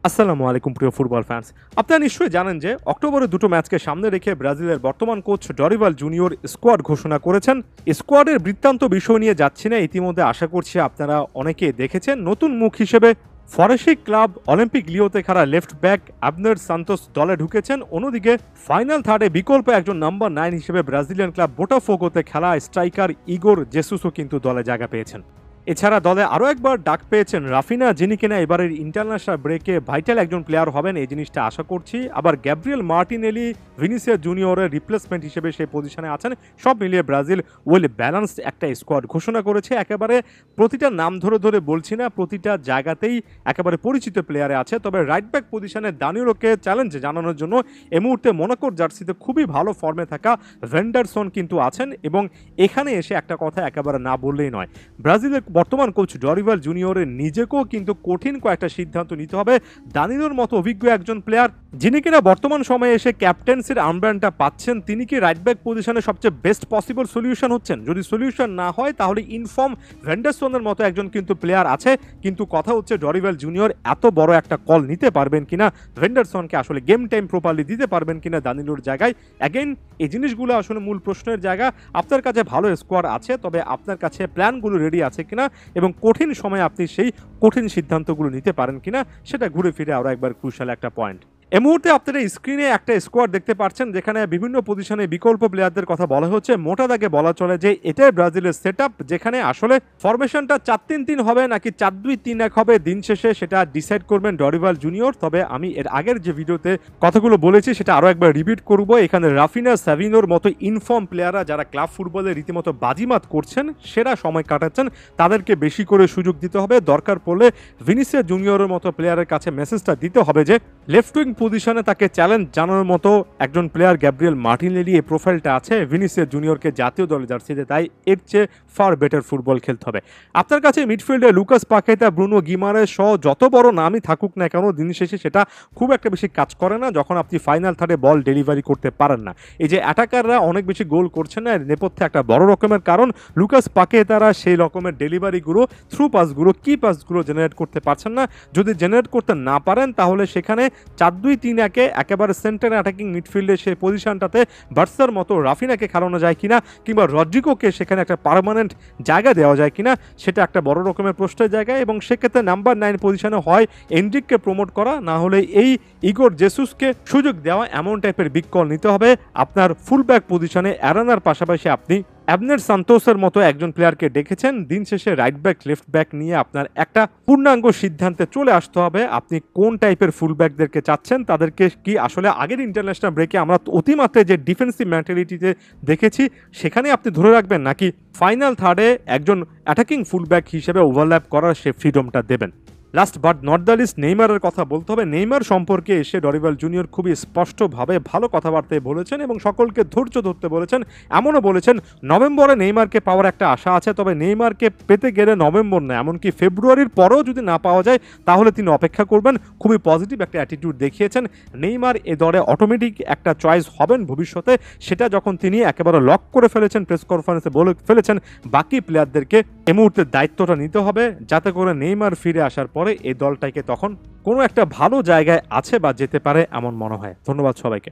আসসালামু আলাইকুম প্রিয় ফুটবল ফ্যান্স। আপনারা নিশ্চয়ই জানেন যে অক্টোবরে দুটো ম্যাচকে সামনে রেখে ব্রাজিলের বর্তমান কোচ ডরিভাল জুনিয়র স্কোয়াড ঘোষণা করেছেন। স্কোয়াডের বৃত্তান্ত বিষয় নিয়ে যাচ্ছি না, ইতিমধ্যে আশা করছি আপনারা অনেকে দেখেছেন। নতুন মুখ হিসেবে ফরাসি ক্লাব অলিম্পিক লিওতে খেলা লেফট ব্যাক আবনের সান্তোস দলে ঢুকেছেন। অন্যদিকে ফাইনাল থার্ডে বিকল্প একজন নাম্বার 9 হিসেবে ব্রাজিলিয়ান ক্লাব বোটাফোগোতে খেলা স্ট্রাইকার ইগোর জেসুসও কিন্তু দলে জায়গা পেয়েছেন। এছাড়া দলে আরও একবার ডাক পেয়েছেন রাফিনা, যিনি কিনা এবারের ইন্টারন্যাশনাল ব্রেকে ভাইটাল একজন প্লেয়ার হবেন, এই জিনিসটা আশা করছি। আবার গ্যাব্রিয়েল মার্টিনেলি ভিনিসিয়াস জুনিয়রের রিপ্লেসমেন্ট হিসেবে সেই পজিশনে আছেন। সব মিলিয়ে ব্রাজিল ওয়েল ব্যালেন্সড একটা স্কোয়াড ঘোষণা করেছে। একেবারে প্রতিটা নাম ধরে ধরে বলছি না, প্রতিটা জায়গাতেই একেবারে পরিচিত প্লেয়ারে আছে। তবে রাইট ব্যাক পজিশনে দানিলোকে চ্যালেঞ্জ জানানোর জন্য এই মুহূর্তে মোনাকোর জার্সিতে খুবই ভালো ফর্মে থাকা ভেন্ডারসন কিন্তু আছেন। এবং এখানে এসে একটা কথা একেবারে না বললেই নয়, ব্রাজিলের বর্তমান কোচ ডরিভাল জুনিয়রের নিজেকেও কিন্তু কঠিন কয়েকটা সিদ্ধান্ত নিতে হবে। দানিলোর মতো অভিজ্ঞ একজন প্লেয়ার, যিনি কিনা বর্তমান সময়ে এসে ক্যাপ্টেন্সির আর্মব্যান্ডটা পাচ্ছেন, তিনি কি রাইট ব্যাক পজিশনে সবচেয়ে বেস্ট পসিবল সলিউশন হচ্ছেন? যদি সলিউশন না হয় তাহলে ইনফর্ম ভেন্ডারসনের মতো একজন কিন্তু প্লেয়ার আছে। কিন্তু কথা হচ্ছে ডরিভাল জুনিয়র এত বড় একটা কল নিতে পারবেন কিনা, ভেন্ডারসনকে আসলে গেম টাইম প্রপারলি দিতে পারবেন কিনা দানিলোর জায়গায়। অ্যাগেন এই জিনিসগুলো আসলে মূল প্রশ্নের জায়গা। আপনার কাছে ভালো স্কোয়াড আছে, তবে আপনার কাছে প্ল্যানগুলো রেডি আছে কিনা এবং কঠিন সময়ে আপনি সেই কঠিন সিদ্ধান্তগুলো নিতে পারেন কিনা, সেটা ঘুরে ফিরে আরও একবার ক্রুশাল একটা পয়েন্ট। এই মুহূর্তে আপনারা স্ক্রিনে একটা স্কোয়াড দেখতে পাচ্ছেন, যেখানে বিভিন্ন পজিশনে বিকল্প প্লেয়ারদের কথা বলা হচ্ছে। মোটা দাগে বলা চলে যে এটাই ব্রাজিলের সেট আপ, যেখানে আসলে ফরমেশনটা 4-3-3 হবে নাকি 4-2-3-1 হবে, দিন শেষে সেটা ডিসাইড করবেন ডরিভাল জুনিয়র। তবে আমি এর আগের যে ভিডিওতে কথাগুলো বলেছি সেটা আরও একবার রিপিট করব। এখানে রাফিনা, সাভিনোর মতো ইনফর্ম প্লেয়াররা যারা ক্লাব ফুটবলে রীতিমতো বাজিমাত করছেন, সেরা সময় কাটাচ্ছেন, তাদেরকে বেশি করে সুযোগ দিতে হবে। দরকার পড়লে ভিনিসিয়াস জুনিয়রের মতো প্লেয়ারের কাছে মেসেজটা দিতে হবে যে লেফট উইং পজিশনে তাকে চ্যালেঞ্জ জানানোর মতো একজন প্লেয়ার গ্যাব্রিয়েল মার্টিনেলি এই প্রোফাইলটা আছে ভিনিসিয়াস জুনিয়রকে জাতীয় দলে জার্সিতে, তাই এর চেয়ে ফার বেটার ফুটবল খেলতে হবে। আপনার কাছে মিডফিল্ডে লুকাস পাকেতা, ব্রুনো গিমারেস সহ যত বড় নামই থাকুক না কেন, দিন শেষে সেটা খুব একটা বেশি কাজ করে না যখন আপনি ফাইনাল থার্ডে বল ডেলিভারি করতে পারেন না। এই যে অ্যাটাকাররা অনেক বেশি গোল করছে না, এর নেপথ্যে একটা বড় রকমের কারণ লুকাস পাকেতারা সেই রকমের ডেলিভারিগুলো, থ্রু পাসগুলো, কি পাসগুলো জেনারেট করতে পারছেন না। যদি জেনারেট করতে না পারেন তাহলে সেখানে 4-2-3-1 একেবারে সেন্টার অ্যাটাকিং মিডফিল্ডে সেই পজিশনটাতে বার্সার মতো রাফিনাকে খেলানো যায় কিনা, কিংবা রড্রিগোকে সেখানে একটা পার্মানেন্ট জায়গা দেওয়া যায় কিনা, সেটা একটা বড় রকমের প্রশ্নের জায়গা। এবং সেক্ষেত্রে নাম্বার 9 পজিশনে হয় এনরিককে প্রমোট করা, না হলে এই ইগোর জেসুসকে সুযোগ দেওয়া, এমন টাইপের বিগ কল নিতে হবে। আপনার ফুলব্যাক পজিশনে অ্যারানার পাশাপাশি আপনি অ্যাবনের সান্তোসের মতো একজন প্লেয়ারকে ডেকেছেন। দিন শেষে রাইট ব্যাক, লেফট ব্যাক নিয়ে আপনার একটা পূর্ণাঙ্গ সিদ্ধান্তে চলে আসতে হবে। আপনি কোন টাইপের ফুলব্যাকদেরকে চাচ্ছেন, তাদেরকে কি আসলে আগের ইন্টারন্যাশনাল ব্রেকে আমরা অতিমাত্রায় যে ডিফেন্সিভ মেন্টালিটিতে দেখেছি সেখানে আপনি ধরে রাখবেন, নাকি ফাইনাল থার্ডে একজন অ্যাটাকিং ফুলব্যাক হিসেবে ওভারল্যাপ করার সে ফ্রিডমটা দেবেন। Last but not the least, নেইমারের কথা বলতে হবে। নেইমার সম্পর্কে এসে ডরিভাল জুনিয়র খুবই স্পষ্টভাবে ভালো কথাবার্তায় বলেছেন এবং সকলকে ধৈর্য ধরতে বলেছেন। এমনও বলেছেন নভেম্বরে নেইমারকে পাওয়ার একটা আশা আছে, তবে নেইমারকে পেতে গেলে নভেম্বর না, এমনকি ফেব্রুয়ারির পরেও যদি না পাওয়া যায় তাহলে তিনি অপেক্ষা করবেন। খুবই পজিটিভ একটা অ্যাটিটিউড দেখিয়েছেন। নেইমার এ দলে অটোমেটিক একটা চয়েস হবেন ভবিষ্যতে, সেটা যখন তিনি একেবারে লক করে ফেলেছেন, প্রেস কনফারেন্সে বলে ফেলেছেন বাকি প্লেয়ারদেরকে এই মুহূর্তে দায়িত্বটা নিতে হবে, যাতে করে নেইমার ফিরে আসার পরে এই দলটাকে তখন কোনো একটা ভালো জায়গায় আছে বা যেতে পারে এমন মনে হয়। ধন্যবাদ সবাইকে।